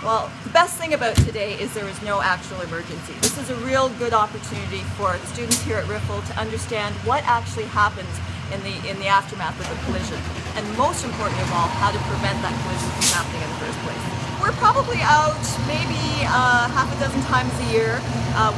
Well, the best thing about today is there is no actual emergency. This is a real good opportunity for the students here at Riffel to understand what actually happens in the aftermath of a collision, and most important of all, how to prevent that collision from happening in the first place. We're probably out maybe half a dozen times a year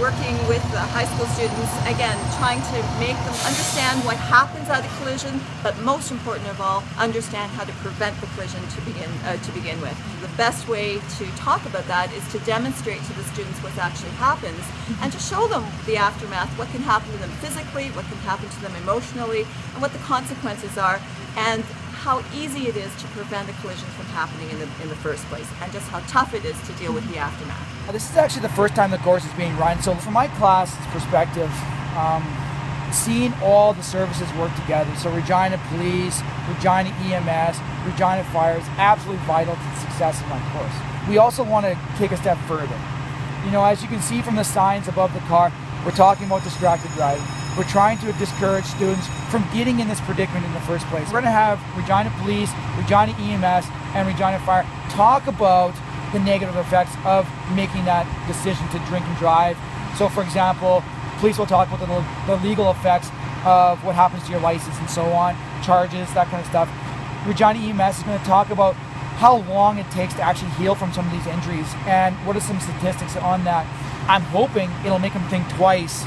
working with high school students, again trying to make them understand what happens at a collision, but most important of all, understand how to prevent the collision to begin with. The best way to talk about that is to demonstrate to the students what actually happens and to show them the aftermath, what can happen to them physically, what can happen to them emotionally, and what the consequences are, and how easy it is to prevent a collision from happening in the first place, and just how tough it is to deal with the aftermath. This is actually the first time the course is being run, so from my class perspective, seeing all the services work together, so Regina Police, Regina EMS, Regina Fire, is absolutely vital to the success of my course. We also want to take a step further. You know, as you can see from the signs above the car, we're talking about distracted driving. We're trying to discourage students from getting in this predicament in the first place. We're going to have Regina Police, Regina EMS, and Regina Fire talk about the negative effects of making that decision to drink and drive. So for example, police will talk about the legal effects of what happens to your license and so on, charges, that kind of stuff. Regina EMS is going to talk about how long it takes to actually heal from some of these injuries and what are some statistics on that. I'm hoping it'll make them think twice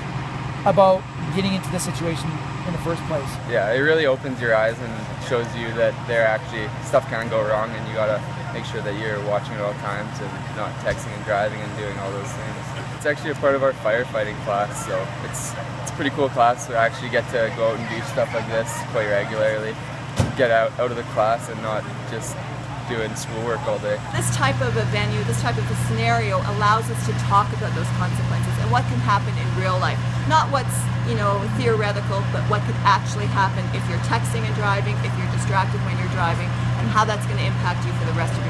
about getting into this situation in the first place. Yeah, it really opens your eyes and shows you that there actually stuff can go wrong, and you gotta make sure that you're watching at all times and not texting and driving and doing all those things. It's actually a part of our firefighting class, so it's a pretty cool class. We actually get to go out and do stuff like this quite regularly. Get out of the class and not just doing schoolwork all day. This type of a venue, this type of a scenario allows us to talk about those consequences and what can happen in real life. Not what's, you know, theoretical, but what could actually happen if you're texting and driving, if you're distracted when you're driving, and how that's going to impact you for the rest of your life.